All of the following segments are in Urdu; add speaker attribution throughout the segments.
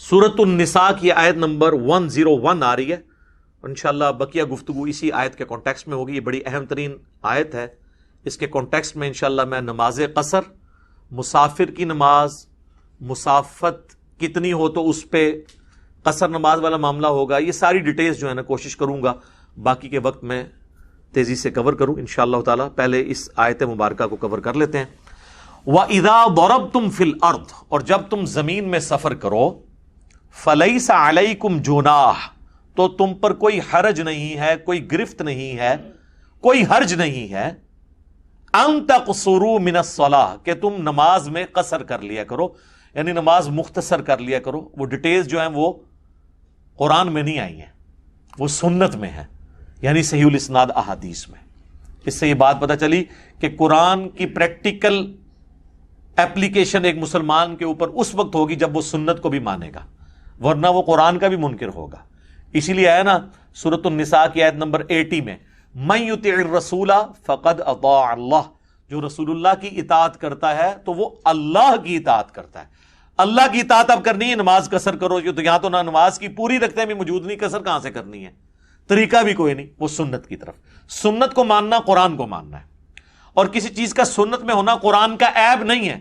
Speaker 1: سورۃ النساء کی آیت نمبر 101 آ رہی ہے، اور انشاءاللہ بقیہ گفتگو اسی آیت کے کانٹیکسٹ میں ہوگی. یہ بڑی اہم ترین آیت ہے. اس کے کانٹیکسٹ میں انشاءاللہ میں نماز قصر، مسافر کی نماز، مسافت کتنی ہو تو اس پہ قصر نماز والا معاملہ ہوگا، یہ ساری ڈیٹیلز جو ہے نا کوشش کروں گا باقی کے وقت میں تیزی سے کور کروں انشاءاللہ تعالی. پہلے اس آیت مبارکہ کو کور کر لیتے ہیں. وَإِذَا ضَرَبْتُمْ فِي الْأَرْضِ، اور جب تم زمین میں سفر کرو، فَلَيْسَ عَلَيْكُمْ جُنَاحٌ، تو تم پر کوئی حرج نہیں ہے، کوئی گرفت نہیں ہے، کوئی حرج نہیں ہے، أَن تَقْصُرُوا مِنَ الصَّلَاةِ، کہ تم نماز میں قصر کر لیا کرو، یعنی نماز مختصر کر لیا کرو. وہ ڈیٹیلز جو ہیں وہ قرآن میں نہیں آئی ہیں، وہ سنت میں ہیں، یعنی صحیح الاسناد احادیث میں. اس سے یہ بات پتہ چلی کہ قرآن کی پریکٹیکل ایپلیکیشن ایک مسلمان کے اوپر اس وقت ہوگی جب وہ سنت کو بھی مانے گا، ورنہ وہ قرآن کا بھی منکر ہوگا. اسی لیے آیا نا سورۃ النساء کی آیت نمبر 80 میں، من یطع الرسول فقد اطاع اللہ، جو رسول اللہ کی اطاعت کرتا ہے تو وہ اللہ کی اطاعت کرتا ہے. اللہ کی اطاعت اب کرنی ہے، نماز قصر کرو، تو یہاں تو نہ نماز کی پوری رکھتے ہیں بھی موجود نہیں، قصر کہاں سے کرنی ہے، طریقہ بھی کوئی نہیں. وہ سنت کی طرف، سنت کو ماننا قرآن کو ماننا ہے. اور کسی چیز کا سنت میں ہونا قرآن کا عیب نہیں ہے،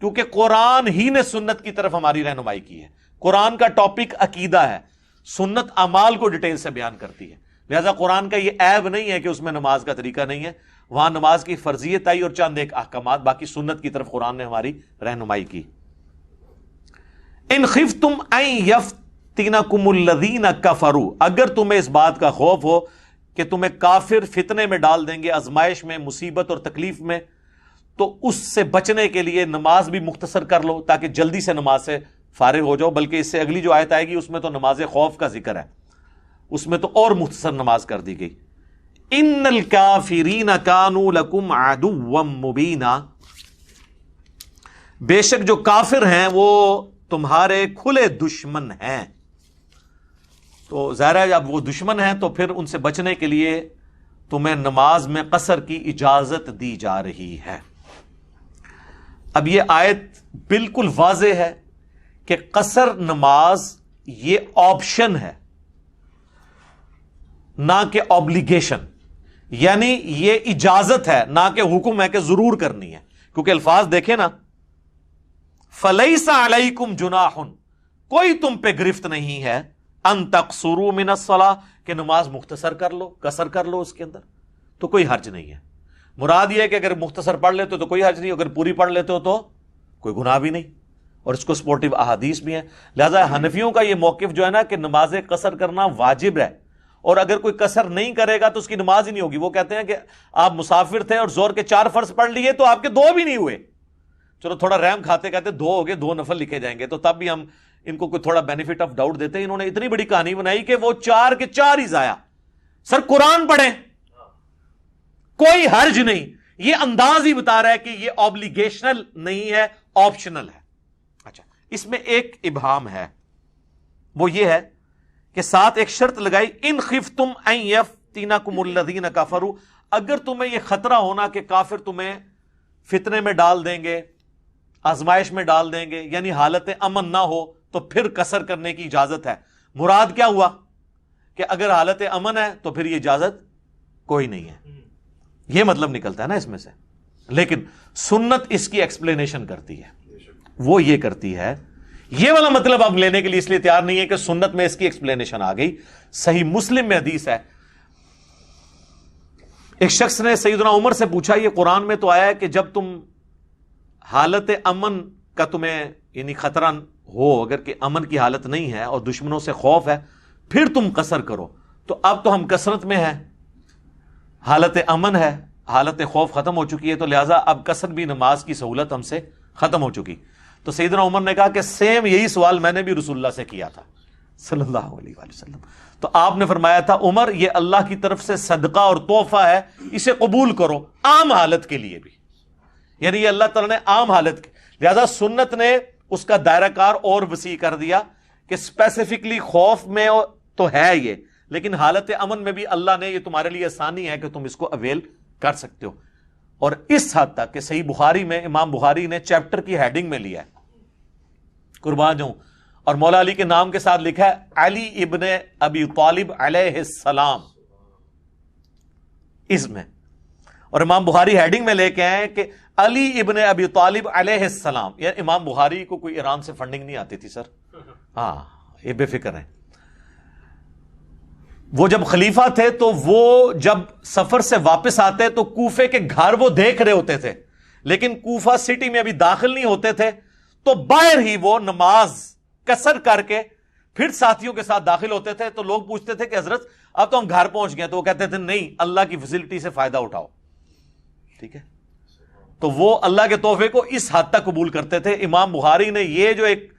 Speaker 1: کیونکہ قرآن ہی نے سنت کی طرف ہماری رہنمائی کی ہے. قرآن کا ٹاپک عقیدہ ہے، سنت اعمال کو ڈیٹیل سے بیان کرتی ہے. لہذا قرآن کا یہ عیب نہیں ہے کہ اس میں نماز کا طریقہ نہیں ہے. وہاں نماز کی فرضیت آئی اور چند ایک احکامات، باقی سنت کی طرف قرآن نے ہماری رہنمائی کی. ان خفتم ان یفتنکم الذین کفروا، اگر تمہیں اس بات کا خوف ہو کہ تمہیں کافر فتنے میں ڈال دیں گے، آزمائش میں، مصیبت اور تکلیف میں، تو اس سے بچنے کے لیے نماز بھی مختصر کر لو تاکہ جلدی سے نماز سے فارغ ہو جاؤ. بلکہ اس سے اگلی جو آیت آئے گی اس میں تو نماز خوف کا ذکر ہے، اس میں تو اور مختصر نماز کر دی گئی. ان الکافرین کانوا لکم عدوا مبینا، بے شک جو کافر ہیں وہ تمہارے کھلے دشمن ہیں. تو ظاہر ہے جب وہ دشمن ہیں تو پھر ان سے بچنے کے لیے تمہیں نماز میں قصر کی اجازت دی جا رہی ہے. اب یہ آیت بالکل واضح ہے کہ قصر نماز یہ آپشن ہے نہ کہ obligation، یعنی یہ اجازت ہے نہ کہ حکم ہے کہ ضرور کرنی ہے. کیونکہ الفاظ دیکھیں نا، فَلَيْسَ عَلَيْكُمْ جُنَاحٌ، کوئی تم پہ گرفت نہیں ہے، ان تقصروا من الصلاة، کہ نماز مختصر کر لو، قصر کر لو اس کے اندر، تو کوئی حرج نہیں ہے. مراد یہ ہے کہ اگر مختصر پڑھ لیتے ہو تو کوئی حرج نہیں، اگر پوری پڑھ لیتے ہو تو کوئی گناہ بھی نہیں. اور اس کو سپورٹیو احادیث بھی ہیں. لہذا حنفیوں کا یہ موقف جو ہے نا کہ نماز قصر کرنا واجب ہے، اور اگر کوئی قصر نہیں کرے گا تو اس کی نماز ہی نہیں ہوگی. وہ کہتے ہیں کہ آپ مسافر تھے اور زور کے 4 فرض پڑھ لیے تو آپ کے 2 بھی نہیں ہوئے، چلو تھوڑا رحم کھاتے کہتے 2 ہو گئے، 2 نفل لکھے جائیں گے، تو تب بھی ہم ان کو کوئی تھوڑا بینیفٹ آف ڈاؤٹ دیتے ہیں. انہوں نے اتنی بڑی کہانی بنائی کہ وہ 4 کے 4 ہی ضائع. سر قرآن پڑھیں، کوئی حرج نہیں. یہ انداز ہی بتا رہا ہے کہ یہ آبلیگیشنل نہیں ہے، آپشنل ہے. اچھا، اس میں ایک ابہام ہے، وہ یہ ہے کہ ساتھ ایک شرط لگائی، ان خفتم ان یفتنکم الذین کفروا، اگر تمہیں یہ خطرہ ہونا کہ کافر تمہیں فتنے میں ڈال دیں گے، آزمائش میں ڈال دیں گے، یعنی حالت امن نہ ہو تو پھر قصر کرنے کی اجازت ہے. مراد کیا ہوا کہ اگر حالت امن ہے تو پھر یہ اجازت کوئی نہیں ہے، یہ مطلب نکلتا ہے نا اس میں سے. لیکن سنت اس کی ایکسپلینیشن کرتی ہے، وہ یہ کرتی ہے، یہ والا مطلب اب لینے کے لیے اس لیے تیار نہیں ہے کہ سنت میں اس کی ایکسپلینیشن آ گئی. صحیح مسلم میں حدیث ہے، ایک شخص نے سیدنا عمر سے پوچھا، یہ قرآن میں تو آیا ہے کہ جب تم حالت امن کا تمہیں یعنی خطرہ ہو، اگر کہ امن کی حالت نہیں ہے اور دشمنوں سے خوف ہے، پھر تم قصر کرو. تو اب تو ہم کثرت میں ہیں، حالت امن ہے، حالت خوف ختم ہو چکی ہے، تو لہٰذا اب قصر بھی نماز کی سہولت ہم سے ختم ہو چکی. تو سیدنا عمر نے کہا کہ سیم یہی سوال میں نے بھی رسول اللہ سے کیا تھا صلی اللہ علیہ وآلہ وسلم. تو آپ نے فرمایا تھا، عمر یہ اللہ کی طرف سے صدقہ اور تحفہ ہے، اسے قبول کرو عام حالت کے لیے بھی، یعنی یہ اللہ تعالیٰ نے عام حالت کی. لہذا سنت نے اس کا دائرہ کار اور وسیع کر دیا کہ اسپیسیفکلی خوف میں تو ہے یہ، لیکن حالت امن میں بھی اللہ نے یہ تمہارے لیے آسانی ہے کہ تم اس کو اویل کر سکتے ہو. اور اس حد تک کہ صحیح بخاری میں امام بخاری نے چیپٹر کی ہیڈنگ میں لیا ہے، قربان جاؤں، اور مولا علی کے نام کے ساتھ لکھا ہے علی ابن ابی طالب علیہ السلام اس میں. اور امام بخاری ہیڈنگ میں لے کے آئے کہ علی ابن ابی طالب علیہ السلام. یار امام بخاری کو کوئی ایران سے فنڈنگ نہیں آتی تھی سر, ہاں یہ بے فکر ہیں. وہ جب خلیفہ تھے تو وہ جب سفر سے واپس آتے تو کوفے کے گھر وہ دیکھ رہے ہوتے تھے, لیکن کوفہ سٹی میں ابھی داخل نہیں ہوتے تھے, تو باہر ہی وہ نماز قصر کر کے پھر ساتھیوں کے ساتھ داخل ہوتے تھے. تو لوگ پوچھتے تھے کہ حضرت اب تو ہم گھر پہنچ گئے, تو وہ کہتے تھے نہیں, اللہ کی فیسلٹی سے فائدہ اٹھاؤ. ٹھیک ہے, تو وہ اللہ کے تحفے کو اس حد تک قبول کرتے تھے. امام بخاری نے یہ جو ایک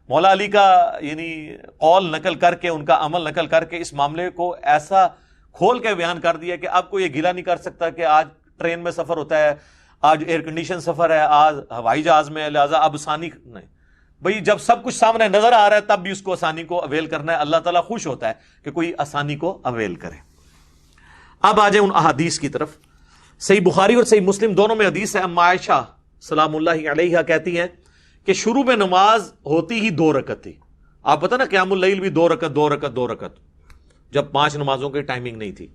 Speaker 1: مولا علی کا یعنی قول نقل کر کے, ان کا عمل نقل کر کے, اس معاملے کو ایسا کھول کے بیان کر دیا کہ اب کوئی یہ گلہ نہیں کر سکتا کہ آج ٹرین میں سفر ہوتا ہے, آج ایئر کنڈیشن سفر ہے, آج ہوائی جہاز میں, لہذا اب آسانی نہیں. بھئی جب سب کچھ سامنے نظر آ رہا ہے تب بھی اس کو آسانی کو اویل کرنا ہے. اللہ تعالیٰ خوش ہوتا ہے کہ کوئی آسانی کو اویل کرے. اب آ جائیں ان احادیث کی طرف. صحیح بخاری اور صحیح مسلم دونوں میں حدیث ہے. اما عائشہ سلام اللہ علیہا کہتی ہیں کہ شروع میں نماز ہوتی ہی 2 رکعت تھی. آپ پتہ نا قیام اللیل بھی 2 رکعت 2 رکعت 2 رکعت, جب 5 نمازوں کی ٹائمنگ نہیں تھی.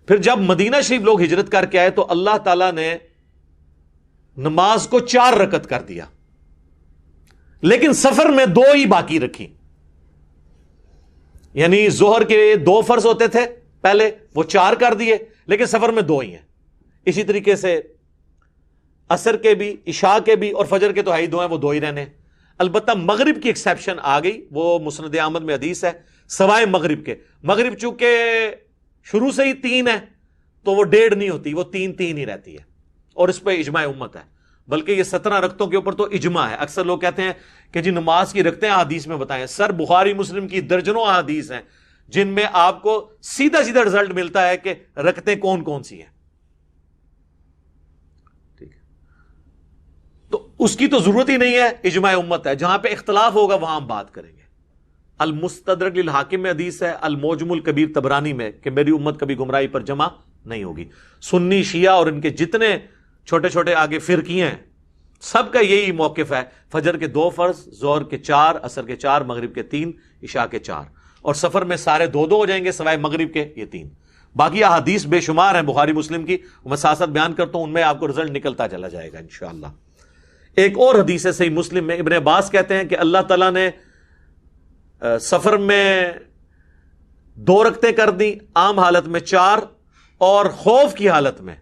Speaker 1: پھر جب مدینہ شریف لوگ ہجرت کر کے آئے تو اللہ تعالیٰ نے نماز کو 4 رکعت کر دیا, لیکن سفر میں 2 ہی باقی رکھی. یعنی ظہر کے 2 فرض ہوتے تھے پہلے, وہ 4 کر دیے, لیکن سفر میں 2 ہی ہیں. اسی طریقے سے عصر کے بھی, عشاء کے بھی, اور فجر کے تو ہی 2 ہیں, وہ 2 ہی رہنے. البتہ مغرب کی ایکسیپشن آ گئی, وہ مسند احمد میں حدیث ہے, سوائے مغرب کے. مغرب چونکہ شروع سے ہی 3 ہے تو وہ 1.5 نہیں ہوتی, وہ 3 ہی رہتی ہے, اور اس پہ اجماع امت ہے. بلکہ یہ 17 رکعتوں کے اوپر تو اجماع ہے. اکثر لوگ کہتے ہیں کہ جی نماز کی رکعتیں احادیث میں بتائیں. سر بخاری مسلم کی درجنوں احادیث ہیں جن میں آپ کو سیدھا رزلٹ ملتا ہے کہ رکعتیں کون کون سی ہیں. ٹھیک ہے, تو اس کی تو ضرورت ہی نہیں ہے, اجماع امت ہے. جہاں پہ اختلاف ہوگا وہاں ہم بات کریں گے. المستدرک للحاکم میں حدیث ہے, المعجم الکبیر طبرانی میں, کہ میری امت کبھی گمراہی پر جمع نہیں ہوگی. سنی شیعہ اور ان کے جتنے چھوٹے چھوٹے آگے فرقیاں ہیں, سب کا یہی موقف ہے. فجر کے 2 فرض, ظہر کے 4, عصر کے 4, مغرب کے 3, عشاء کے 4, اور سفر میں سارے 2 ہو جائیں گے سوائے مغرب کے, یہ 3. باقی احادیث بے شمار ہیں بخاری مسلم کی, میں ساتھ ساتھ بیان کرتا ہوں, ان میں آپ کو رزلٹ نکلتا چلا جائے گا انشاءاللہ. ایک اور حدیث ہے صحیح مسلم میں, ابن عباس کہتے ہیں کہ اللہ تعالیٰ نے سفر میں 2 رکعتیں کر دی, عام حالت میں 4, اور خوف کی حالت میں,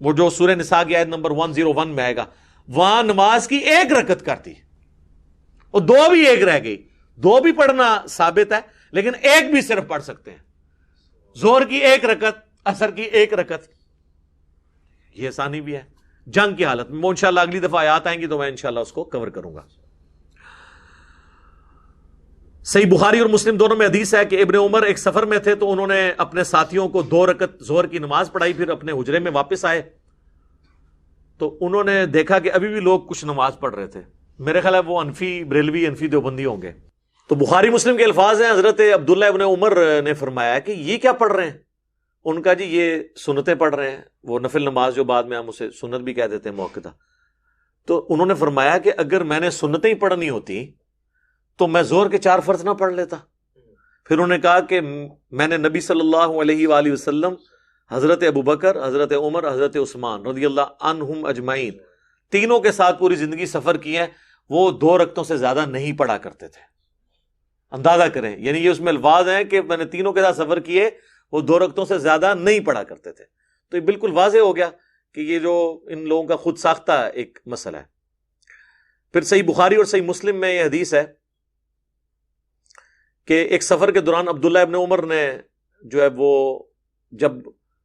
Speaker 1: وہ جو سورہ نساء کی آیت نمبر 101 میں آئے گا, وہاں نماز کی 1 رکعت کر دی, اور 2 بھی 1 رہ گئی. 2 بھی پڑھنا ثابت ہے, لیکن 1 بھی صرف پڑھ سکتے ہیں. ظہر کی 1 رکعت, عصر کی 1 رکعت, یہ آسانی بھی ہے جنگ کی حالت میں. وہ انشاءاللہ اگلی دفعہ آیات آئیں گی تو میں انشاءاللہ اس کو کور کروں گا. صحیح بخاری اور مسلم دونوں میں حدیث ہے کہ ابن عمر ایک سفر میں تھے تو انہوں نے اپنے ساتھیوں کو 2 رکعت ظہر کی نماز پڑھائی, پھر اپنے حجرے میں واپس آئے تو انہوں نے دیکھا کہ ابھی بھی لوگ کچھ نماز پڑھ رہے تھے. میرے خیال ہے وہ انفی بریلوی, انفی دیوبندی ہوں گے. تو بخاری مسلم کے الفاظ ہیں, حضرت عبداللہ ابن عمر نے فرمایا کہ یہ کیا پڑھ رہے ہیں؟ ان کا جی یہ سنتیں پڑھ رہے ہیں, وہ نفل نماز جو بعد میں ہم اسے سنت بھی کہہ دیتے ہیں موقع. تو انہوں نے فرمایا کہ اگر میں نے سنتیں ہی پڑھنی ہوتی تو میں ظہر کے 4 فرض نہ پڑھ لیتا. پھر انہوں نے کہا کہ میں نے نبی صلی اللہ علیہ وآلہ وسلم, حضرت ابوبکر, حضرت عمر, حضرت عثمان رضی اللہ عنہم اجمعین, تینوں کے ساتھ پوری زندگی سفر کی ہے, وہ 2 رکعتوں سے زیادہ نہیں پڑھا کرتے تھے. اندازہ کریں, یعنی یہ اس میں الفاظ ہیں کہ میں نے تینوں کے ساتھ سفر کیے, وہ 2 رکعتوں سے زیادہ نہیں پڑھا کرتے تھے. تو یہ بالکل واضح ہو گیا کہ یہ جو ان لوگوں کا خود ساختہ ایک مسئلہ ہے. پھر صحیح بخاری اور صحیح مسلم میں یہ حدیث ہے کہ ایک سفر کے دوران عبداللہ ابن عمر نے جو ہے وہ جب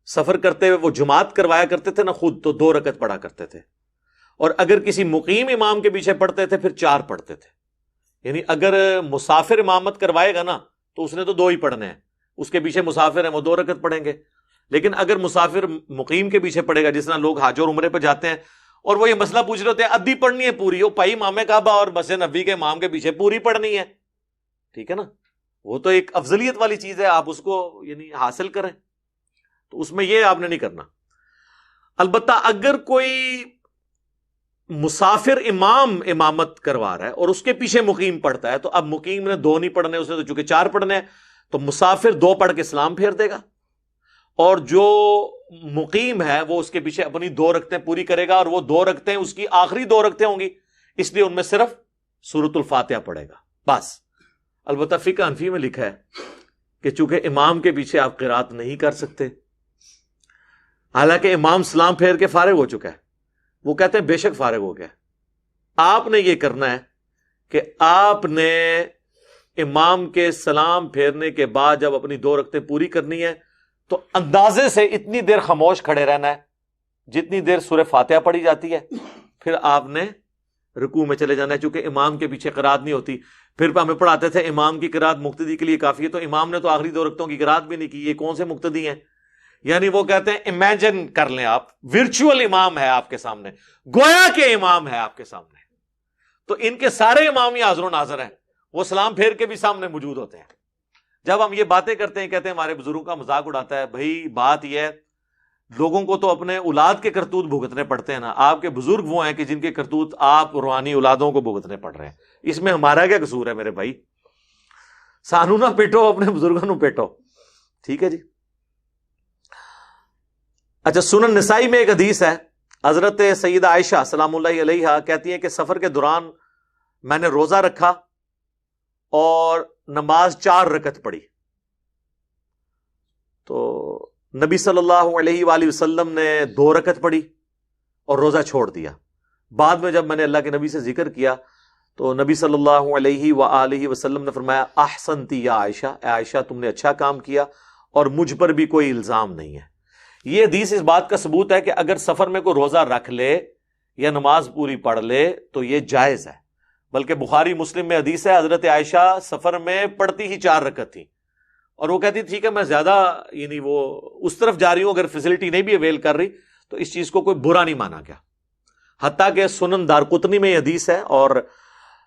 Speaker 1: سفر کرتے ہوئے وہ جماعت کروایا کرتے تھے نا خود, تو 2 رکعت پڑھا کرتے تھے, اور اگر کسی مقیم امام کے پیچھے پڑھتے تھے پھر 4 پڑھتے تھے. یعنی اگر مسافر امامت کروائے گا نا تو اس نے تو 2 ہی پڑھنے ہیں, اس کے پیچھے مسافر ہیں وہ 2 رکعت پڑھیں گے. لیکن اگر مسافر مقیم کے پیچھے پڑھے گا, جس طرح لوگ حج اور عمرے پہ جاتے ہیں اور وہ یہ مسئلہ پوچھ رہے ہوتے ہیں ادھی پڑھنی ہے پوری, وہ پائی امام کعبہ اور مسجد نبوی کے امام کے پیچھے پوری پڑھنی ہے, ٹھیک ہے نا, وہ تو ایک افضلیت والی چیز ہے, آپ اس کو یعنی حاصل کریں, تو اس میں یہ آپ نے نہیں کرنا. البتہ اگر کوئی مسافر امام امامت کروا رہا ہے اور اس کے پیچھے مقیم پڑھتا ہے، تو اب مقیم نے 2 نہیں پڑھنے، اس نے تو چونکہ 4 پڑھنے ہیں، تو مسافر 2 پڑھ کے سلام پھیر دے گا، اور جو مقیم ہے وہ اس کے پیچھے اپنی 2 رکعتیں پوری کرے گا، اور وہ 2 رکعتیں اس کی آخری 2 رکعتیں ہوں گی، اس لیے ان میں صرف سورۃ الفاتحہ پڑھے گا بس۔ البتہ فقہ حنفی میں لکھا ہے کہ چونکہ امام کے پیچھے آپ قرات نہیں کر سکتے، حالانکہ امام سلام پھیر کے فارغ ہو چکا ہے، وہ کہتے ہیں بے شک فارغ ہو گیا، آپ نے یہ کرنا ہے کہ آپ نے امام کے سلام پھیرنے کے بعد جب اپنی 2 رکعتیں پوری کرنی ہے تو اندازے سے اتنی دیر خاموش کھڑے رہنا ہے جتنی دیر سورہ فاتحہ پڑھی جاتی ہے، پھر آپ نے رکوع میں چلے جانا ہے، چونکہ امام کے پیچھے قرات نہیں ہوتی۔ پھر ہمیں پڑھاتے تھے امام کی قرات مقتدی کے لیے کافی ہے، تو امام نے تو آخری 2 رکعتوں کی قرات بھی نہیں کی، یہ کون سے مقتدی ہیں؟ یعنی وہ کہتے ہیں امیجن کر لیں آپ، ورچوئل امام ہے آپ کے سامنے، گویا کہ امام ہے آپ کے سامنے، تو ان کے سارے امام ہی حاضر و ناظر ہیں، وہ سلام پھیر کے بھی سامنے موجود ہوتے ہیں۔ جب ہم یہ باتیں کرتے ہیں، کہتے ہیں ہمارے بزرگوں کا مذاق اڑاتا ہے، بھائی بات یہ ہے لوگوں کو تو اپنے اولاد کے کرتوت بھگتنے پڑتے ہیں نا، آپ کے بزرگ وہ ہیں کہ جن کے کرتوت آپ روحانی اولادوں کو بھگتنے پڑ رہے ہیں، اس میں ہمارا کیا قصور ہے میرے بھائی؟ سانو نہ پیٹو، اپنے بزرگوں نو پیٹو، ٹھیک ہے جی۔ اچھا، سنن نسائی میں ایک حدیث ہے، حضرت سیدہ عائشہ سلام اللہ علیہا کہتی ہیں کہ سفر کے دوران میں نے روزہ رکھا اور نماز 4 رکعت پڑھی، تو نبی صلی اللہ علیہ وآلہ وسلم نے 2 رکعت پڑھی اور روزہ چھوڑ دیا۔ بعد میں جب میں نے اللہ کے نبی سے ذکر کیا تو نبی صلی اللہ علیہ وآلہ وسلم نے فرمایا احسنتی یا عائشہ، اے عائشہ تم نے اچھا کام کیا اور مجھ پر بھی کوئی الزام نہیں ہے۔ یہ حدیث اس بات کا ثبوت ہے کہ اگر سفر میں کوئی روزہ رکھ لے یا نماز پوری پڑھ لے تو یہ جائز ہے، بلکہ بخاری مسلم میں حدیث ہے حضرت عائشہ سفر میں پڑھتی ہی 4 رکعت تھی، اور وہ کہتی ٹھیک ہے میں زیادہ یعنی وہ اس طرف جا رہی ہوں، اگر فیسلٹی نہیں بھی اویل کر رہی تو اس چیز کو کوئی برا نہیں مانا گیا۔ حتیٰ کہ سنن دارقطنی میں یہ حدیث ہے اور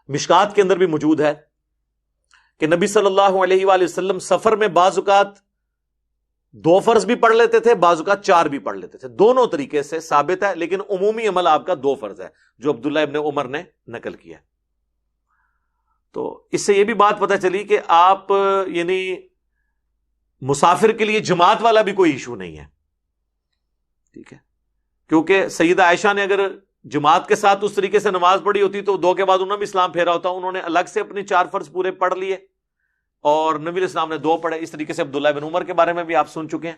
Speaker 1: مشکات کے اندر بھی موجود ہے کہ نبی صلی اللہ علیہ وآلہ وسلم سفر میں بعض اوقات 2 فرض بھی پڑھ لیتے تھے، بعض اوقات 4 بھی پڑھ لیتے تھے، دونوں طریقے سے ثابت ہے، لیکن عمومی عمل آپ کا 2 فرض ہے جو عبداللہ ابن عمر نے نقل کیا۔ تو اس سے یہ بھی بات پتہ چلی کہ آپ یعنی مسافر کے لیے جماعت والا بھی کوئی ایشو نہیں ہے، ٹھیک ہے، کیونکہ سیدہ عائشہ نے اگر جماعت کے ساتھ اس طریقے سے نماز پڑھی ہوتی تو 2 کے بعد انہوں نے بھی اسلام پھیرا ہوتا، انہوں نے الگ سے اپنے 4 فرض پورے پڑھ لیے اور نبی علیہ السلام نے 2 پڑھے۔ اس طریقے سے عبداللہ بن عمر کے بارے میں بھی آپ سن چکے ہیں۔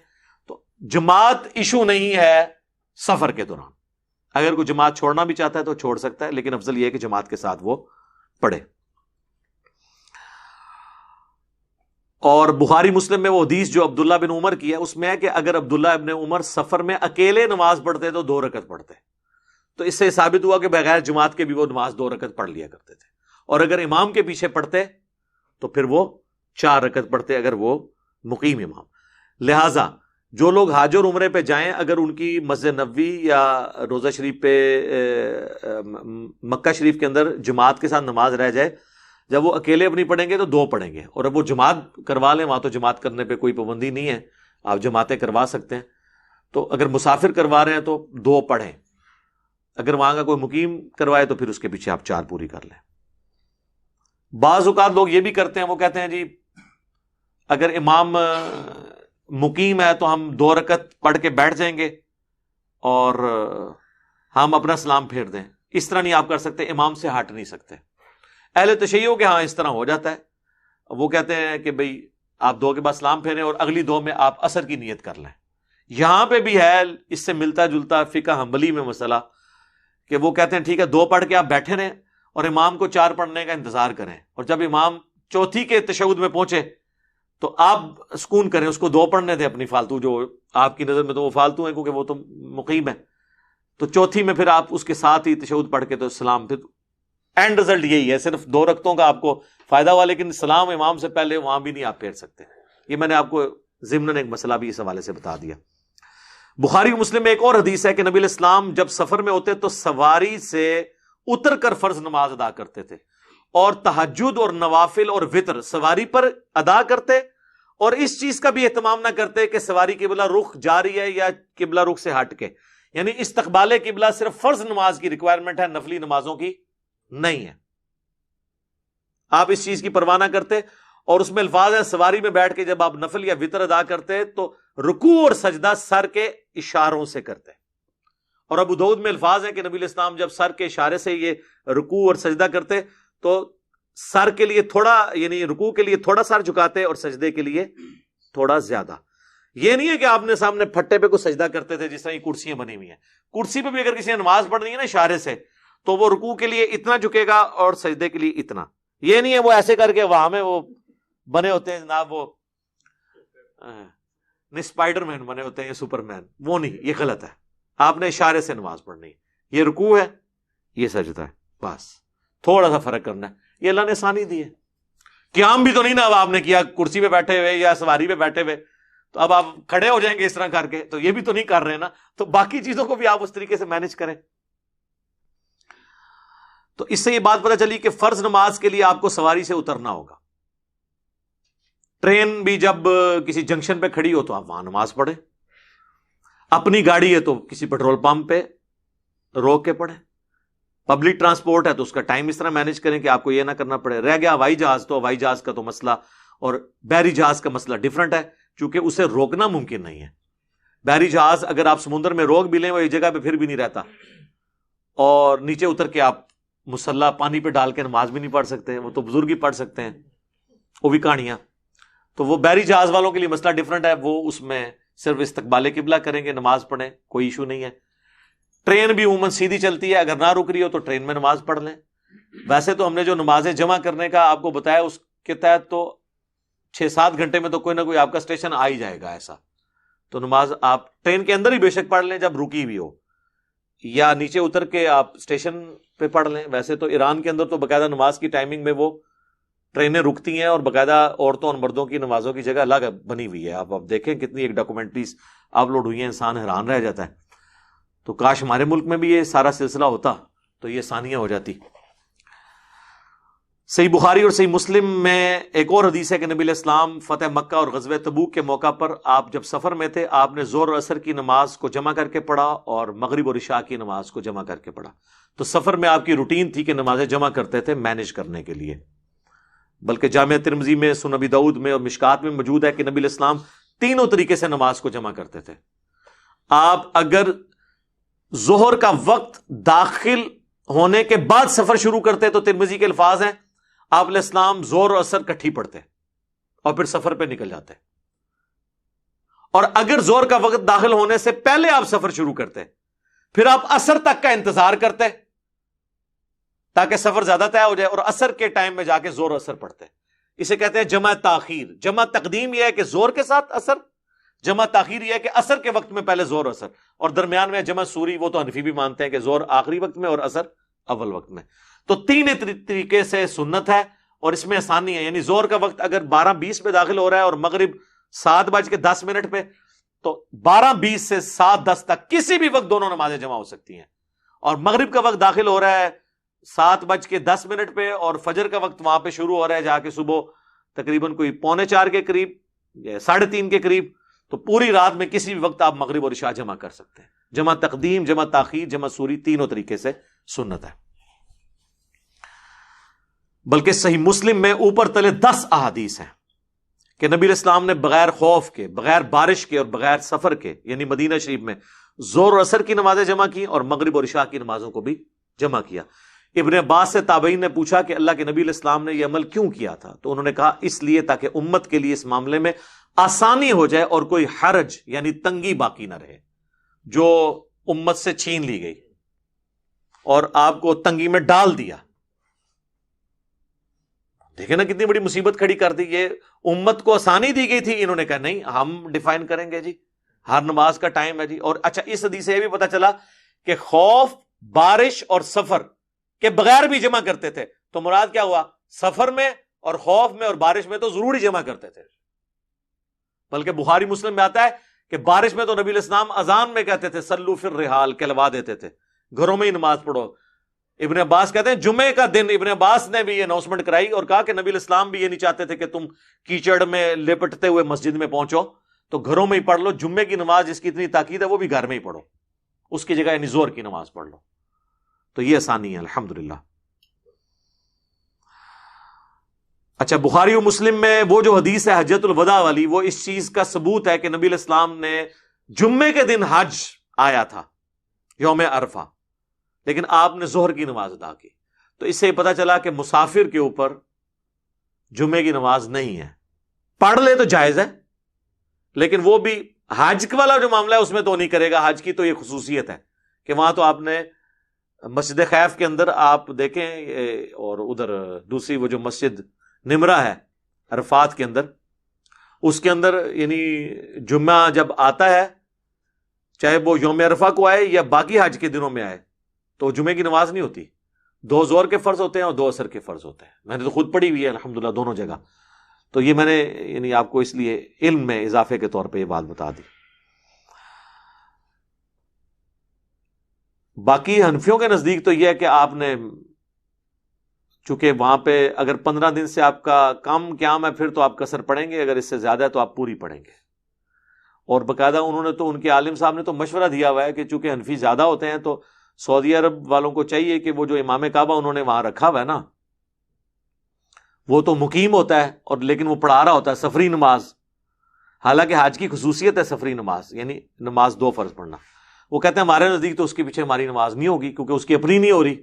Speaker 1: تو جماعت ایشو نہیں ہے سفر کے دوران، اگر کوئی جماعت چھوڑنا بھی چاہتا ہے تو چھوڑ سکتا ہے، لیکن افضل یہ ہے کہ جماعت کے ساتھ وہ پڑھے۔ اور بخاری مسلم میں وہ حدیث جو عبداللہ بن عمر کی ہے اس میں ہے کہ اگر عبداللہ ابن عمر سفر میں اکیلے نماز پڑھتے تو 2 رکعت پڑھتے، تو اس سے ثابت ہوا کہ بغیر جماعت کے بھی وہ نماز 2 رکعت پڑھ لیا کرتے تھے، اور اگر امام کے پیچھے پڑھتے تو پھر وہ 4 رکعت پڑھتے اگر وہ مقیم امام۔ لہٰذا جو لوگ حج اور عمرے پہ جائیں، اگر ان کی مسجد نبوی یا روضہ شریف پہ مکہ شریف کے اندر جماعت کے ساتھ نماز رہ جائے، جب وہ اکیلے اپنی پڑھیں گے تو 2 پڑھیں گے، اور اب وہ جماعت کروا لیں، وہاں تو جماعت کرنے پہ کوئی پابندی نہیں ہے، آپ جماعتیں کروا سکتے ہیں، تو اگر مسافر کروا رہے ہیں تو 2 پڑھیں، اگر وہاں کا کوئی مقیم کروائے تو پھر اس کے پیچھے آپ 4 پوری کر لیں۔ بعض اوقات لوگ یہ بھی کرتے ہیں، وہ کہتے ہیں جی اگر امام مقیم ہے تو ہم 2 رکعت پڑھ کے بیٹھ جائیں گے اور ہم اپنا سلام پھیر دیں۔ اس طرح نہیں آپ کر سکتے، امام سے ہٹ نہیں سکتے۔ اہل تشیع کے ہاں اس طرح ہو جاتا ہے، وہ کہتے ہیں کہ بھئی آپ 2 کے بعد سلام پھیریں اور اگلی 2 میں آپ عصر کی نیت کر لیں۔ یہاں پہ بھی ہے اس سے ملتا جلتا فقہ حنبلی میں مسئلہ کہ وہ کہتے ہیں ٹھیک ہے 2 پڑھ کے آپ بیٹھے رہیں اور امام کو 4 پڑھنے کا انتظار کریں، اور جب امام چوتھی کے تشہد میں پہنچے تو آپ سکون کریں، اس کو 2 پڑھنے دیں اپنی فالتو، جو آپ کی نظر میں تو وہ فالتو ہیں کیونکہ وہ تو مقیم ہے، تو چوتھی میں پھر آپ اس کے ساتھ ہی تشہد پڑھ کے تو سلام، پھر اینڈ رزلٹ یہی ہے، صرف 2 رکعتوں کا آپ کو فائدہ ہوا، لیکن سلام امام سے پہلے وہاں بھی نہیں آپ پھیر سکتے۔ یہ میں نے آپ کو ضمناً ایک مسئلہ بھی اس حوالے سے بتا دیا۔ بخاری مسلم میں ایک اور حدیث ہے کہ نبی علیہ السلام جب سفر میں ہوتے تو سواری سے اتر کر فرض نماز ادا کرتے تھے، اور تہجد اور نوافل اور وطر سواری پر ادا کرتے، اور اس چیز کا بھی اہتمام نہ کرتے کہ سواری قبلہ رخ جا رہی ہے یا قبلہ رخ سے ہٹ کے، یعنی استقبال قبلہ صرف فرض نماز کی ریکوائرمنٹ ہے، نفلی نمازوں کی نہیں ہے. آپ اس چیز کی پرواہ نہ کرتے. اور اس میں الفاظ ہے سواری میں بیٹھ کے جب آپ نفل یا وطر ادا کرتے تو رکوع اور سجدہ سر کے اشاروں سے کرتے. اور ابو داؤد میں الفاظ ہے کہ نبی علیہ السلام جب سر کے اشارے سے یہ رکوع اور سجدہ کرتے تو سر کے لیے تھوڑا، یعنی رکوع کے لیے تھوڑا سر جھکاتے اور سجدے کے لیے تھوڑا زیادہ. یہ نہیں ہے کہ آپ نے سامنے پھٹے پہ کوئی سجدہ کرتے تھے جس طرح یہ کرسیاں بنی ہوئی ہیں. کرسی پہ بھی اگر کسی نے نماز پڑھنی ہے نا اشارے سے تو وہ رکوع کے لیے اتنا جھکے گا اور سجدے کے لیے اتنا. یہ نہیں ہے وہ ایسے کر کے وہاں میں وہ بنے ہوتے ہیں جناب، وہ اسپائڈر مین بنے ہوتے ہیں یا سپر مین، وہ نہیں، یہ غلط ہے. آپ نے اشارے سے نماز پڑھنی ہے. یہ رکوع ہے، یہ سجدہ ہے، بس تھوڑا سا فرق کرنا ہے. یہ اللہ نے آسانی دی ہے. قیام بھی تو نہیں نا اب آپ نے کیا کرسی پہ بیٹھے ہوئے یا سواری پہ بیٹھے ہوئے تو اب آپ کھڑے ہو جائیں گے اس طرح کر کے، تو یہ بھی تو نہیں کر رہے نا. تو باقی چیزوں کو بھی آپ اس طریقے سے مینج کریں. تو اس سے یہ بات پتہ چلی کہ فرض نماز کے لیے آپ کو سواری سے اترنا ہوگا. ٹرین بھی جب کسی جنکشن پہ کھڑی ہو تو آپ وہاں نماز پڑھیں. اپنی گاڑی ہے تو کسی پیٹرول پمپ پہ روک کے پڑھیں. پبلک ٹرانسپورٹ ہے تو اس کا ٹائم اس طرح مینج کریں کہ آپ کو یہ نہ کرنا پڑے. رہ گیا ہوائی جہاز، تو ہوائی جہاز کا تو مسئلہ اور بحری جہاز کا مسئلہ ڈیفرنٹ ہے، چونکہ اسے روکنا ممکن نہیں ہے. بحری جہاز اگر آپ سمندر میں روک بھی لیں وہ ایک جگہ پہ پھر بھی نہیں رہتا، اور نیچے اتر کے آپ مسلح پانی پہ ڈال کے نماز بھی نہیں پڑھ سکتے. وہ تو بزرگ ہی پڑھ سکتے ہیں، وہ بھی کہانیاں. تو وہ بحری جہاز والوں کے لیے مسئلہ ڈیفرنٹ ہے، وہ اس میں صرف استقبال قبلہ کریں گے، نماز پڑھیں، کوئی ایشو نہیں ہے. ٹرین بھی عموماً سیدھی چلتی ہے، اگر نہ رک رہی ہو تو ٹرین میں نماز پڑھ لیں. ویسے تو ہم نے جو نمازیں جمع کرنے کا آپ کو بتایا اس کے تحت تو 6-7 گھنٹے میں تو کوئی نہ کوئی آپ کا اسٹیشن آ ہی جائے گا ایسا. تو نماز آپ ٹرین کے اندر ہی بے شک پڑھ لیں جب رکی بھی ہو، یا نیچے اتر کے آپ اسٹیشن پہ پڑھ لیں. ویسے تو ایران کے اندر تو باقاعدہ نماز کی ٹائمنگ میں وہ ٹرینیں رکتی ہیں اور باقاعدہ عورتوں اور مردوں کی نمازوں کی جگہ الگ بنی ہوئی ہے. آپ دیکھیں کتنی ایک ڈاکومنٹریز اپلوڈ ہوئی ہیں، انسان حیران رہ جاتا ہے. تو کاش ہمارے ملک میں بھی یہ سارا سلسلہ ہوتا تو یہ آسانیاں ہو جاتی. صحیح بخاری اور صحیح مسلم میں ایک اور حدیث ہے کہ نبی علیہ السلام فتح مکہ اور غزوہ تبوک کے موقع پر آپ جب سفر میں تھے آپ نے ظہر اور عصر کی نماز کو جمع کر کے پڑھا اور مغرب اور عشاء کی نماز کو جمع کر کے پڑھا. تو سفر میں آپ کی روٹین تھی کہ نمازیں جمع کرتے تھے مینج کرنے کے لیے. بلکہ جامعہ ترمذی میں، سنن ابی داؤد میں اور مشکات میں موجود ہے کہ نبی علیہ السلام تینوں طریقے سے نماز کو جمع کرتے تھے. آپ اگر ظہر کا وقت داخل ہونے کے بعد سفر شروع کرتے تو ترمذی کے الفاظ ہیں آپ علیہ السلام ظہر اور عصر کٹھی پڑھتے اور پھر سفر پہ نکل جاتے. اور اگر ظہر کا وقت داخل ہونے سے پہلے آپ سفر شروع کرتے پھر آپ عصر تک کا انتظار کرتے تاکہ سفر زیادہ طے ہو جائے اور عصر کے ٹائم میں جا کے ظہر عصر پڑھتے. اسے کہتے ہیں جمع تاخیر. جمع تقدیم یہ ہے کہ ظہر کے ساتھ عصر، جمع تاخیر یہ ہے کہ عصر کے وقت میں پہلے ظہر عصر، اور درمیان میں جمع سوری. وہ تو حنفی بھی مانتے ہیں کہ ظہر آخری وقت میں اور عصر اول وقت میں. تو تین طریقے سے سنت ہے اور اس میں آسانی ہے. یعنی ظہر کا وقت اگر 12:20 پہ داخل ہو رہا ہے اور مغرب 7:10 پہ تو 12:20 سے 7:10 تک کسی بھی وقت دونوں نمازیں جمع ہو سکتی ہیں. اور مغرب کا وقت داخل ہو رہا ہے 7:10 پہ اور فجر کا وقت وہاں پہ شروع ہو رہا ہے جا کے صبح تقریباً کوئی 3:45 کے قریب یا 3:30 کے قریب. تو پوری رات میں کسی بھی وقت آپ مغرب اور عشاء جمع کر سکتے ہیں. جمع تقدیم، جمع تاخیر، جمع سوری تینوں طریقے سے سنت ہے. بلکہ صحیح مسلم میں اوپر تلے 10 احادیث ہیں کہ نبی علیہ السلام نے بغیر خوف کے، بغیر بارش کے اور بغیر سفر کے، یعنی مدینہ شریف میں ظہر اور عصر کی نمازیں جمع کی اور مغرب اور عشاء کی نمازوں کو بھی جمع کیا. ابن عباس سے تابعین نے پوچھا کہ اللہ کے نبی علیہ السلام نے یہ عمل کیوں کیا تھا؟ تو انہوں نے کہا اس لیے تاکہ امت کے لیے اس معاملے میں آسانی ہو جائے اور کوئی حرج یعنی تنگی باقی نہ رہے جو امت سے چھین لی گئی اور آپ کو تنگی میں ڈال دیا. دیکھیں نا کتنی بڑی مصیبت کھڑی کر دی. یہ امت کو آسانی دی گئی تھی، انہوں نے کہا نہیں ہم ڈیفائن کریں گے جی، ہر نماز کا ٹائم ہے جی. اور اچھا اس حدیث سے یہ بھی پتا چلا کہ خوف، بارش اور سفر کے بغیر بھی جمع کرتے تھے. تو مراد کیا ہوا؟ سفر میں اور خوف میں اور بارش میں تو ضروری جمع کرتے تھے. بلکہ بخاری مسلم میں آتا ہے کہ بارش میں تو نبی علیہ السلام اذان میں کہتے تھے سلو فی الرحال، کہلوا دیتے تھے گھروں میں ہی نماز پڑھو. ابن عباس کہتے ہیں جمعے کا دن ابن عباس نے بھی یہ اناؤنسمنٹ کرائی اور کہا کہ نبی علیہ السلام بھی یہ نہیں چاہتے تھے کہ تم کیچڑ میں لپٹتے ہوئے مسجد میں پہنچو، تو گھروں میں ہی پڑھ لو. جمعے کی نماز جس کی اتنی تاکید ہے وہ بھی گھر میں ہی پڑھو. اس کی جگہ یعنی زہر کی نماز پڑھ لو. تو یہ آسانی ہے الحمدللہ. اچھا، بخاری و مسلم میں وہ جو حدیث ہے حجۃ الوداع والی، وہ اس چیز کا ثبوت ہے کہ نبی علیہ السلام نے جمعے کے دن حج آیا تھا یوم عرفہ، لیکن آپ نے ظہر کی نماز ادا کی. تو اس سے یہ پتا چلا کہ مسافر کے اوپر جمعے کی نماز نہیں ہے. پڑھ لے تو جائز ہے، لیکن وہ بھی حج والا جو معاملہ ہے اس میں تو نہیں کرے گا. حج کی تو یہ خصوصیت ہے کہ وہاں تو آپ نے مسجد خیف کے اندر آپ دیکھیں، اور ادھر دوسری وہ جو مسجد نمرہ ہے عرفات کے اندر، اس کے اندر یعنی جمعہ جب آتا ہے، چاہے وہ یوم عرفہ کو آئے یا باقی حج کے دنوں میں آئے، تو جمعے کی نماز نہیں ہوتی. 2 ظہر کے فرض ہوتے ہیں اور 2 عصر کے فرض ہوتے ہیں. میں نے تو خود پڑھی ہوئی ہے الحمدللہ دونوں جگہ. تو یہ میں نے یعنی آپ کو اس لیے علم میں اضافے کے طور پہ یہ بات بتا دی. باقی حنفیوں کے نزدیک تو یہ ہے کہ آپ نے، چونکہ وہاں پہ اگر 15 دن سے آپ کا کم قیام ہے پھر تو آپ قصر پڑھیں گے، اگر اس سے زیادہ ہے تو آپ پوری پڑھیں گے. اور باقاعدہ انہوں نے تو، ان کے عالم صاحب نے تو مشورہ دیا ہوا ہے کہ چونکہ حنفی زیادہ ہوتے ہیں تو سعودی عرب والوں کو چاہیے کہ وہ جو امام کعبہ انہوں نے وہاں رکھا ہوا ہے نا، وہ تو مقیم ہوتا ہے، اور لیکن وہ پڑھا رہا ہوتا ہے سفری نماز. حالانکہ حج کی خصوصیت ہے سفری نماز، یعنی نماز 2 فرض پڑھنا. وہ کہتے ہیں ہمارے نزدیک تو اس کے پیچھے ہماری نماز نہیں ہوگی، کیونکہ اس کی اپنی نہیں ہو رہی.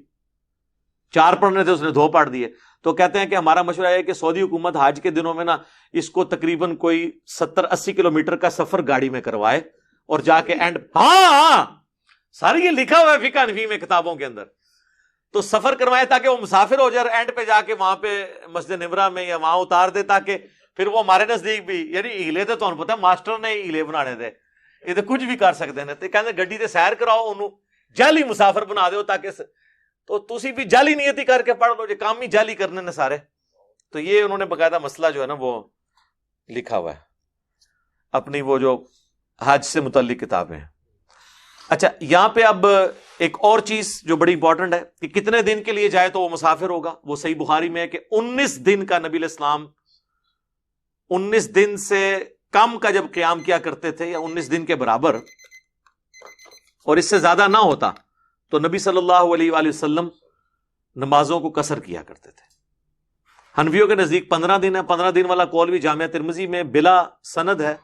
Speaker 1: 4 پڑھنے تھے، اس نے 2 پڑھ دیے. تو کہتے ہیں کہ ہمارا مشورہ ہے کہ سعودی حکومت حج کے دنوں میں نا اس کو تقریباً کوئی 70-80 کلومیٹر کا سفر گاڑی میں کروائے، اور جا کے اینڈ، ہاں سارے یہ لکھا ہوا ہے فقہ حنفی میں کتابوں کے اندر، تو سفر کروائے تاکہ وہ مسافر ہو جائے، اور اینڈ پہ جا کے وہاں پہ مسجد نمرہ میں یا وہاں اتار دے، تاکہ پھر وہ ہمارے نزدیک بھی، یعنی ہیلے تو تمہیں پتا ماسٹر نے ہیلے بنانے تھے، یہ تو کچھ بھی کر سکتے ہیں. تو کہتے گڈی تے سیر کراؤ، انہوں جعلی مسافر بنا دو، تاکہ تو تسی بھی جعلی نیتی کر کے پڑھ لو، جو کام ہی جعلی کرنے نے سارے. تو یہ انہوں نے باقاعدہ مسئلہ جو ہے نا وہ لکھا ہوا ہے اپنی وہ جو حج سے متعلق کتابیں. اچھا، یہاں پہ اب ایک اور چیز جو بڑی امپورٹنٹ ہے کہ کتنے دن کے لیے جائے تو وہ مسافر ہوگا. وہ صحیح بخاری میں ہے کہ 19 دن کا نبی علیہ السلام 19 دن سے کم کا جب قیام کیا کرتے تھے، یا 19 دن کے برابر، اور اس سے زیادہ نہ ہوتا تو نبی صلی اللہ علیہ وآلہ وسلم نمازوں کو قصر کیا کرتے تھے. حنفیوں کے نزدیک 15 دن ہے. 15 دن والا قول بھی جامعہ ترمذی میں بلا سند ہے،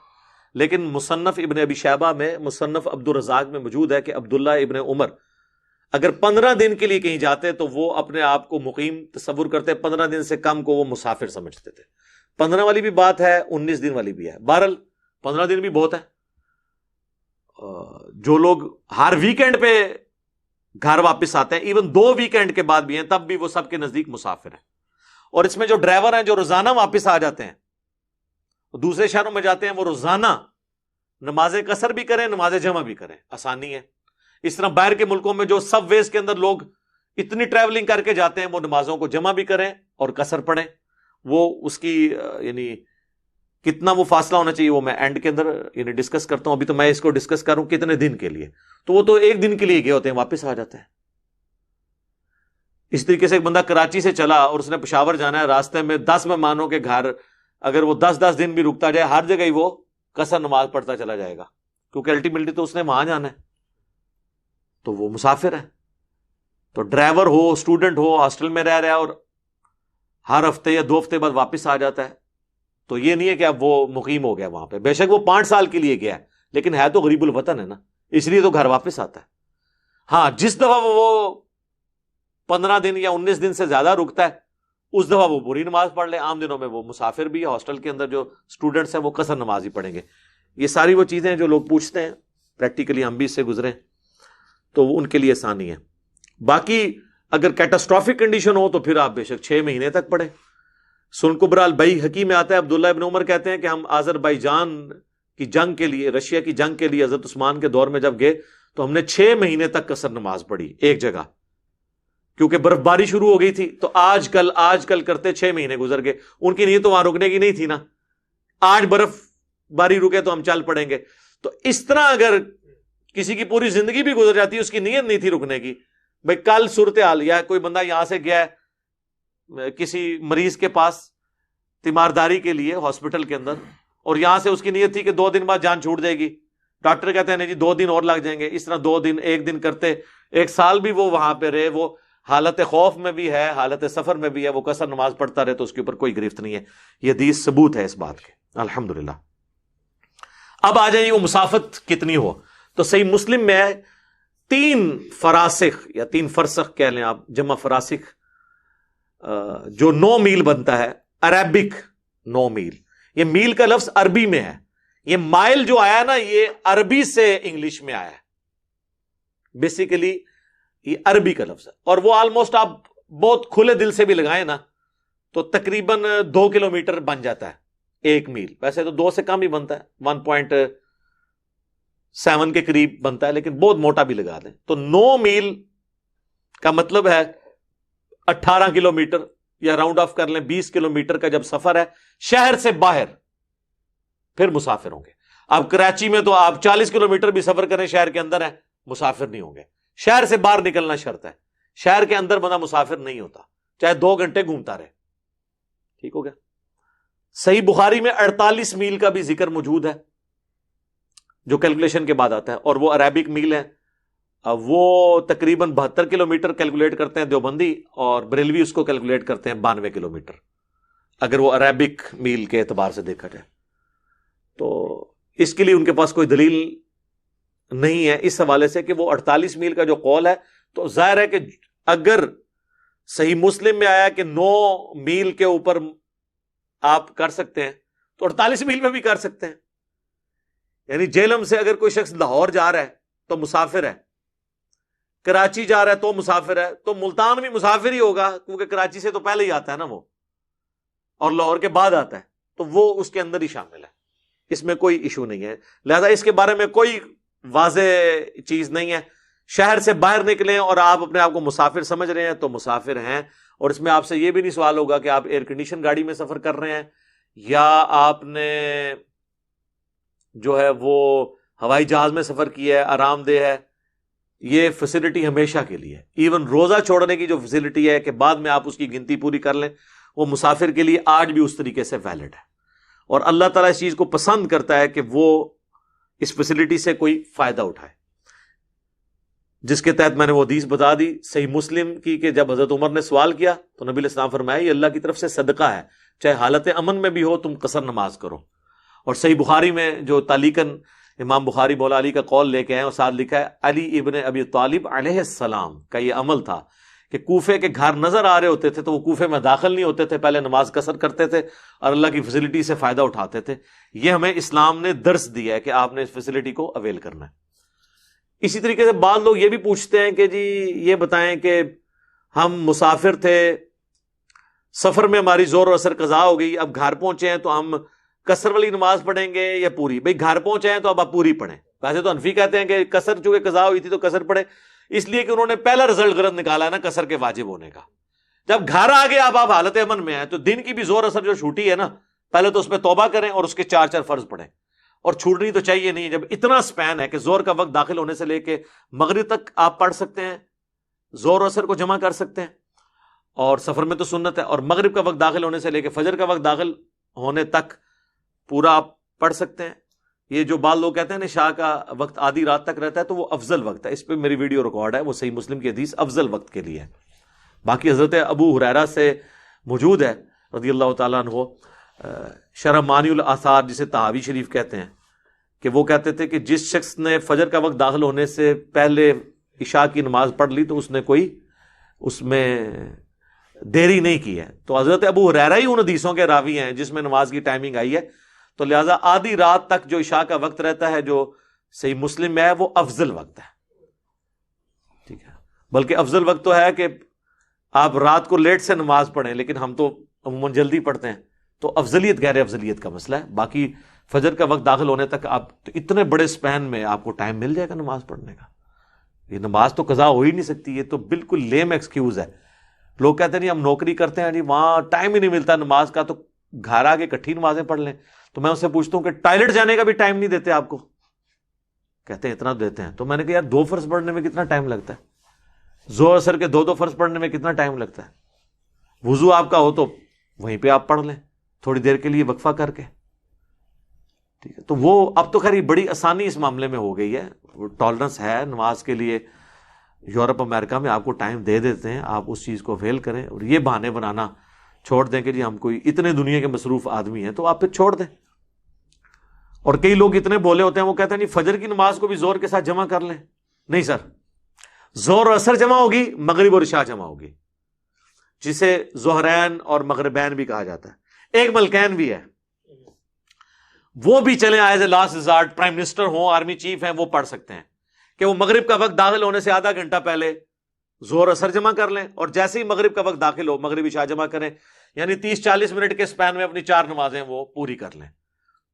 Speaker 1: لیکن مصنف ابن ابی شیبہ میں، مصنف عبد الرزاق میں موجود ہے کہ عبداللہ ابن عمر اگر 15 دن کے لیے کہیں جاتے تو وہ اپنے آپ کو مقیم تصور کرتے، 15 دن سے کم کو وہ مسافر سمجھتے تھے. 15 والی بھی بات ہے، 19 دن والی بھی ہے. بہرحال 15 دن بھی بہت ہے. جو لوگ ہر ویکینڈ پہ گھر واپس آتے ہیں، ایون 2 ویکینڈ کے بعد بھی ہیں، تب بھی وہ سب کے نزدیک مسافر ہیں. اور اس میں جو ڈرائیور ہیں جو روزانہ واپس آ جاتے ہیں، دوسرے شہروں میں جاتے ہیں، وہ روزانہ نماز قصر بھی کریں، نماز جمع بھی کریں، آسانی ہے. اس طرح باہر کے ملکوں میں جو سب ویز کے اندر لوگ اتنی ٹریولنگ کر کے جاتے ہیں، وہ نمازوں کو جمع بھی کریں اور قصر پڑھیں. وہ اس کی یعنی کتنا وہ فاصلہ ہونا چاہیے وہ میں اینڈ کے اندر یعنی ڈسکس کرتا ہوں. ابھی تو میں اس کو ڈسکس کروں کتنے دن کے لیے، تو وہ تو 1 دن کے لیے گئے ہوتے ہیں، واپس آ جاتے ہیں. اس طریقے سے ایک بندہ کراچی سے چلا اور اس نے پشاور جانا ہے، راستے میں 10 مہمانوں کے گھر اگر وہ 10 دن بھی رکتا جائے، ہر جگہ ہی وہ قصر نماز پڑھتا چلا جائے گا، کیونکہ الٹیمیٹلی تو اس نے وہاں جانا ہے، تو وہ مسافر ہے. تو ڈرائیور ہو، اسٹوڈنٹ ہو، ہاسٹل میں رہ رہا ہے اور ہر ہفتے یا 2 ہفتے بعد واپس آ جاتا ہے، تو یہ نہیں ہے کہ اب وہ مقیم ہو گیا وہاں پہ. بے شک وہ 5 سال کے لیے گیا ہے، لیکن ہے تو غریب الوطن ہے نا، اس لیے تو گھر واپس آتا ہے. ہاں، جس دفعہ وہ 15 دن یا 19 دن سے زیادہ رکتا ہے، اس دفعہ وہ پوری نماز پڑھ لے. عام دنوں میں وہ مسافر بھی، ہاسٹل کے اندر جو اسٹوڈنٹس ہیں وہ قصر نماز ہی پڑھیں گے. یہ ساری وہ چیزیں جو لوگ پوچھتے ہیں، پریکٹیکلی ہم بھی اس سے گزرے تو ان کے لیے آسانی ہے. باقی اگر کیٹاسٹرافک کنڈیشن ہو تو پھر آپ بے شک 6 مہینے تک پڑھیں. سن کبرا البیہقی میں آتا ہے، عبداللہ ابن عمر کہتے ہیں کہ ہم آذربائیجان کی جنگ کے لیے، رشیا کی جنگ کے لیے حضرت عثمان کے دور میں جب گئے تو ہم نے 6 مہینے تک قصر نماز پڑھی ایک جگہ، کیونکہ برف باری شروع ہو گئی تھی. تو آج کل کرتے 6 مہینے گزر گئے. ان کی نیت تو وہاں رکنے کی نہیں تھی نا، آج برف باری رکے تو ہم چل پڑیں گے. تو اس طرح اگر کسی کی پوری زندگی بھی گزر جاتی ہے، اس کی نیت نہیں تھی رکنے کی، بھائی کل صورتحال، یا کوئی بندہ یہاں سے گیا ہے کسی مریض کے پاس تیمارداری کے لیے ہاسپٹل کے اندر، اور یہاں سے اس کی نیت تھی کہ 2 دن بعد جان چھوٹ جائے گی، ڈاکٹر کہتے ہیں نہیں جی 2 دن اور لگ جائیں گے، اس طرح 2 دن 1 دن کرتے 1 سال بھی وہ وہاں پہ رہے، وہ حالت خوف میں بھی ہے، حالت سفر میں بھی ہے، وہ قصر نماز پڑھتا رہے تو اس کے اوپر کوئی گرفت نہیں ہے. یہ حدیث ثبوت ہے اس بات کے الحمدللہ. اب آ جائیں وہ مسافت کتنی ہو، تو صحیح مسلم میں 3 فراسخ یا 3 فرسخ کہہ لیں آپ، جمع فراسخ، جو 9 میل بنتا ہے، عربک 9 میل. یہ میل کا لفظ عربی میں ہے، یہ مائل جو آیا نا یہ عربی سے انگلش میں آیا ہے، بیسیکلی یہ عربی کا لفظ ہے. اور وہ آلموسٹ آپ بہت کھلے دل سے بھی لگائیں نا تو تقریباً 2 کلومیٹر بن جاتا ہے 1 میل. ویسے تو 2 سے کم ہی بنتا ہے، 1.7 کے قریب بنتا ہے، لیکن بہت موٹا بھی لگا دیں تو 9 میل کا مطلب ہے 18 کلومیٹر، یا راؤنڈ آف کر لیں 20 کلومیٹر کا جب سفر ہے شہر سے باہر، پھر مسافر ہوں گے. اب کراچی میں تو آپ 40 کلومیٹر بھی سفر کریں شہر کے اندر ہے، مسافر نہیں ہوں گے. شہر سے باہر نکلنا شرط ہے، شہر کے اندر بندہ مسافر نہیں ہوتا، چاہے 2 گھنٹے گھومتا رہے. ٹھیک ہو گیا. صحیح بخاری میں 48 میل کا بھی ذکر موجود ہے جو کیلکولیشن کے بعد آتا ہے، اور وہ عربک میل ہے. وہ تقریباً 72 کلومیٹر کیلکولیٹ کرتے ہیں دیوبندی، اور بریلوی اس کو کیلکولیٹ کرتے ہیں 92 کلومیٹر اگر وہ عربک میل کے اعتبار سے دیکھا جائے. تو اس کے لیے ان کے پاس کوئی دلیل نہیں ہے اس حوالے سے کہ وہ 48 میل کا جو قول ہے، تو ظاہر ہے کہ اگر صحیح مسلم میں آیا کہ 9 میل کے اوپر آپ کر سکتے ہیں تو 48 میل میں بھی کر سکتے ہیں. یعنی جہلم سے اگر کوئی شخص لاہور جا رہا ہے تو مسافر ہے، کراچی جا رہا ہے تو مسافر ہے، تو ملتان بھی مسافر ہی ہوگا کیونکہ کراچی سے تو پہلے ہی آتا ہے نا وہ، اور لاہور کے بعد آتا ہے، تو وہ اس کے اندر ہی شامل ہے. اس میں کوئی ایشو نہیں ہے. لہذا اس کے بارے میں کوئی واضح چیز نہیں ہے. شہر سے باہر نکلیں اور آپ اپنے آپ کو مسافر سمجھ رہے ہیں تو مسافر ہیں. اور اس میں آپ سے یہ بھی نہیں سوال ہوگا کہ آپ ایئر کنڈیشن گاڑی میں سفر کر رہے ہیں یا آپ نے جو ہے وہ ہوائی جہاز میں سفر کیا ہے، آرام دہ ہے. یہ فیسلٹی ہمیشہ کے لیے ہے. ایون روزہ چھوڑنے کی جو فیسلٹی ہے کہ بعد میں آپ اس کی گنتی پوری کر لیں، وہ مسافر کے لیے آج بھی اس طریقے سے ویلڈ ہے. اور اللہ تعالیٰ اس چیز کو پسند کرتا ہے کہ وہ اس فیسلٹی سے کوئی فائدہ اٹھائے، جس کے تحت میں نے وہ حدیث بتا دی صحیح مسلم کی کہ جب حضرت عمر نے سوال کیا تو نبی علیہ السلام فرمایا یہ اللہ کی طرف سے صدقہ ہے، چاہے حالت امن میں بھی ہو تم قصر نماز کرو. اور صحیح بخاری میں جو تعلیقاً امام بخاری مولا علی کا قول لے کے ہیں اور ساتھ لکھا ہے علی ابن ابی طالب علیہ السلام کا یہ عمل تھا کہ کوفے کے گھر نظر آ رہے ہوتے تھے تو وہ کوفے میں داخل نہیں ہوتے تھے، پہلے نماز قصر کرتے تھے اور اللہ کی فیسلٹی سے فائدہ اٹھاتے تھے. یہ ہمیں اسلام نے درس دیا ہے کہ آپ نے اس فیسلٹی کو اویل کرنا ہے. اسی طریقے سے بعض لوگ یہ بھی پوچھتے ہیں کہ جی یہ بتائیں کہ ہم مسافر تھے، سفر میں ہماری زور و اثر قضا ہو گئی، اب گھر پہنچے ہیں تو ہم قصر والی نماز پڑھیں گے یا پوری؟ بھئی گھر پہنچے ہیں تو اب آپ پوری پڑھیں. ویسے تو حنفی کہتے ہیں کہ قصر چونکہ قضا ہوئی تھی تو قصر پڑھیں، اس لیے کہ انہوں نے پہلا رزلٹ غلط نکالا ہے نا قصر کے واجب ہونے کا. جب گھر آ گئے اب آپ حالت امن میں ہیں تو دن کی بھی زور اثر جو چھوٹی ہے نا، پہلے تو اس پہ توبہ کریں اور اس کے 4 فرض پڑھیں. اور چھوٹنی تو چاہیے نہیں. جب اتنا سپین ہے کہ زور کا وقت داخل ہونے سے لے کے مغرب تک آپ پڑھ سکتے ہیں، زور و اثر کو جمع کر سکتے ہیں، اور سفر میں تو سنت ہے، اور مغرب کا وقت داخل ہونے سے لے کے فجر کا وقت داخل ہونے تک پورا آپ پڑھ سکتے ہیں. یہ جو بعض لوگ کہتے ہیں نا شاہ کا وقت آدھی رات تک رہتا ہے تو وہ افضل وقت ہے. اس پہ میری ویڈیو ریکارڈ ہے، وہ صحیح مسلم کی حدیث افضل وقت کے لیے ہے. باقی حضرت ابو ہریرہ سے موجود ہے رضی اللہ تعالیٰ عنہ، شرح مانی الاثار جسے طحاوی شریف کہتے ہیں، کہ وہ کہتے تھے کہ جس شخص نے فجر کا وقت داخل ہونے سے پہلے عشاء کی نماز پڑھ لی تو اس نے کوئی اس میں دیری نہیں کی ہے. تو حضرت ابو ہریرہ ہی ان حدیثوں کے راوی ہیں جس میں نماز کی ٹائمنگ آئی ہے. تو لہٰذا آدھی رات تک جو عشاء کا وقت رہتا ہے جو صحیح مسلم میں ہے وہ افضل وقت ہے. ٹھیک ہے، بلکہ افضل وقت تو ہے کہ آپ رات کو لیٹ سے نماز پڑھیں، لیکن ہم تو عموماً جلدی پڑھتے ہیں، تو افضلیت غیر افضلیت کا مسئلہ ہے. باقی فجر کا وقت داخل ہونے تک آپ تو اتنے بڑے سپین میں آپ کو ٹائم مل جائے گا نماز پڑھنے کا. یہ نماز تو قضا ہو ہی نہیں سکتی. یہ تو بالکل لیم ایکسکیوز ہے. لوگ کہتے ہیں نہیں ہم نوکری کرتے ہیں جی وہاں ٹائم ہی نہیں ملتا نماز کا، تو گھر آ کے اکٹھی نمازیں پڑھ لیں. تو میں اس سے پوچھتا ہوں کہ ٹائلٹ جانے کا بھی ٹائم نہیں دیتے آپ کو؟ کہتے ہیں اتنا دیتے ہیں. تو میں نے کہا یار 2 فرض پڑھنے میں کتنا ٹائم لگتا ہے؟ زور اثر کے 2 فرض پڑھنے میں کتنا ٹائم لگتا ہے؟ وضو آپ کا ہو تو وہیں پہ آپ پڑھ لیں تھوڑی دیر کے لیے وقفہ کر کے. ٹھیک ہے، تو وہ اب تو خیر بڑی آسانی اس معاملے میں ہو گئی ہے، ٹالرنس ہے نماز کے لیے، یورپ امریکہ میں آپ کو ٹائم دے دیتے ہیں، آپ اس چیز کو فیل کریں اور یہ بہانے بنانا چھوڑ دیں کہ جی ہم کوئی اتنے دنیا کے مصروف آدمی ہیں، تو آپ پھر چھوڑ دیں۔ اور کئی لوگ اتنے بولے ہوتے ہیں، وہ کہتے ہیں جی فجر کی نماز کو بھی زور کے ساتھ جمع کر لیں۔ نہیں سر، زور اور اثر جمع ہوگی، مغرب اور عشاء جمع ہوگی، جسے ظہرین اور مغربین بھی کہا جاتا ہے۔ ایک ملکین بھی ہے، وہ بھی چلیں as a last resort, prime minister ہوں، آرمی چیف ہیں، وہ پڑھ سکتے ہیں کہ وہ مغرب کا وقت داخل ہونے سے آدھا گھنٹہ پہلے زور اثر جمع کر لیں، اور جیسے ہی مغرب کا وقت داخل ہو مغرب عشاء جمع کریں، یعنی 30-40 منٹ کے سپین میں اپنی 4 نمازیں وہ پوری کر لیں۔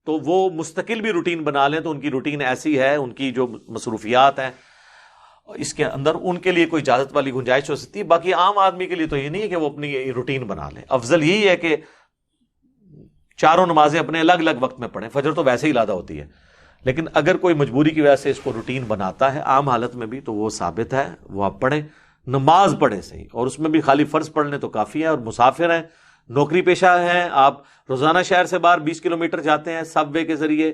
Speaker 1: تو وہ مستقل بھی روٹین بنا لیں، تو ان کی روٹین ایسی ہے، ان کی جو مصروفیات ہیں اس کے اندر ان کے لیے کوئی اجازت والی گنجائش ہو سکتی ہے۔ باقی عام آدمی کے لیے تو یہ نہیں ہے کہ وہ اپنی روٹین بنا لیں، افضل یہی ہے کہ چاروں نمازیں اپنے الگ الگ وقت میں پڑھیں، فجر تو ویسے ہی لادہ ہوتی ہے، لیکن اگر کوئی مجبوری کی وجہ سے اس کو روٹین بناتا ہے عام حالت میں بھی تو وہ ثابت ہے، وہ آپ پڑھیں، نماز پڑھیں صحیح، اور اس میں بھی خالی فرض پڑھنے تو کافی ہے، اور مسافر ہیں، نوکری پیشہ ہیں، آپ روزانہ شہر سے باہر 20 کلومیٹر جاتے ہیں سب وے کے ذریعے،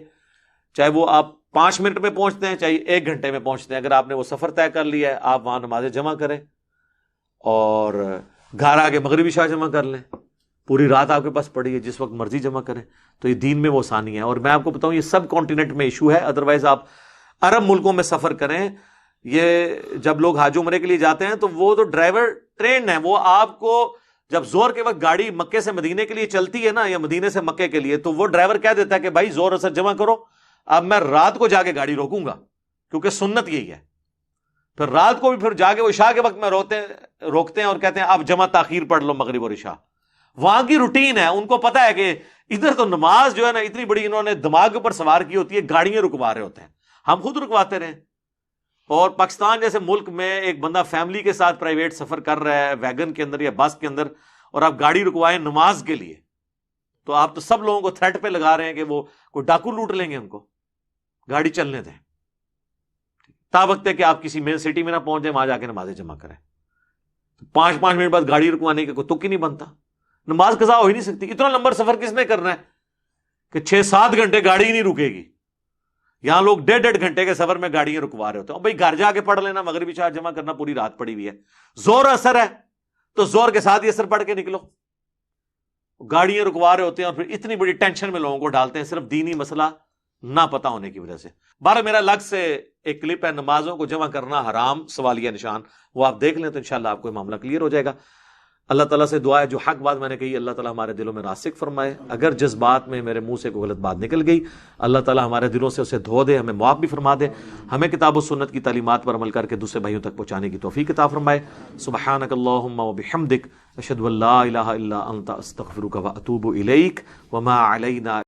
Speaker 1: چاہے وہ آپ 5 منٹ میں پہنچتے ہیں چاہے 1 گھنٹے میں پہنچتے ہیں، اگر آپ نے وہ سفر طے کر لیا ہے آپ وہاں نمازیں جمع کریں اور گھر آ کے مغربی عشاء جمع کر لیں، پوری رات آپ کے پاس پڑی ہے، جس وقت مرضی جمع کریں، تو یہ دین میں وہ آسانی ہے۔ اور میں آپ کو بتاؤں یہ سب کانٹیننٹ میں ایشو ہے، ادروائز آپ عرب ملکوں میں سفر کریں، یہ جب لوگ حج عمرے کے لیے جاتے ہیں تو وہ تو ڈرائیور ٹرینڈ ہیں، وہ آپ کو جب زور کے وقت گاڑی مکے سے مدینے کے لیے چلتی ہے نا، یا مدینے سے مکے کے لیے، تو وہ ڈرائیور کہہ دیتا ہے کہ بھائی زور اثر جمع کرو، اب میں رات کو جا کے گاڑی روکوں گا کیونکہ سنت یہی ہے، پھر رات کو بھی پھر جا کے وہ عشاء کے وقت میں روکتے ہیں اور کہتے ہیں اب جمع تاخیر پڑھ لو مغرب اور عشاء۔ وہاں کی روٹین ہے، ان کو پتا ہے کہ ادھر تو نماز جو ہے نا اتنی بڑی انہوں نے دماغ پر سوار کی ہوتی ہے، گاڑیاں رکوا رہے ہوتے ہیں، ہم خود رکواتے رہے۔ اور پاکستان جیسے ملک میں ایک بندہ فیملی کے ساتھ پرائیویٹ سفر کر رہا ہے ویگن کے اندر یا بس کے اندر، اور آپ گاڑی رکوائیں نماز کے لیے، تو آپ تو سب لوگوں کو تھریٹ پہ لگا رہے ہیں کہ وہ کوئی ڈاکو لوٹ لیں گے ان کو، گاڑی چلنے دیں، تا وقت ہے کہ آپ کسی مین سٹی میں نہ پہنچ جائیں، وہاں جا کے نمازیں جمع کریں۔ 5 منٹ بعد گاڑی رکوانے کا کوئی تک ہی نہیں بنتا، نماز قضا ہو ہی نہیں سکتی۔ اتنا لمبا سفر کس نے کرنا ہے کہ 6-7 گھنٹے گاڑی ہی نہیں رکے گی، یہاں لوگ 1.5 گھنٹے کے سفر میں گاڑیاں رکوا رہے ہوتے ہیں۔ بھائی گھر جا کے پڑھ لینا، مغربی عشاء جمع کرنا، پوری رات پڑی ہوئی ہے، زور اثر ہے تو زور کے ساتھ ہی اثر پڑھ کے نکلو، گاڑیاں رکوا رہے ہوتے ہیں اور پھر اتنی بڑی ٹینشن میں لوگوں کو ڈالتے ہیں صرف دینی مسئلہ نہ پتا ہونے کی وجہ سے۔ بارہ میرا الگ سے ایک کلپ ہے نمازوں کو جمع کرنا حرام سوالیہ نشان، وہ آپ دیکھ لیں تو انشاءاللہ آپ کو معاملہ کلیئر ہو جائے گا۔ اللہ تعالیٰ سے دعا ہے جو حق بات میں نے کہی اللہ تعالیٰ ہمارے دلوں میں راسخ فرمائے، اگر جس بات میں میرے منہ سے کوئی غلط بات نکل گئی اللہ تعالیٰ ہمارے دلوں سے اسے دھو دے، ہمیں معاف بھی فرما دے، ہمیں کتاب و سنت کی تعلیمات پر عمل کر کے دوسرے بھائیوں تک پہنچانے کی توفیق عطا فرمائے۔ سبحانک اللہم و بحمدک اشہد ان لا الہ الا انت استغفرک و اتوب الیک وما علینا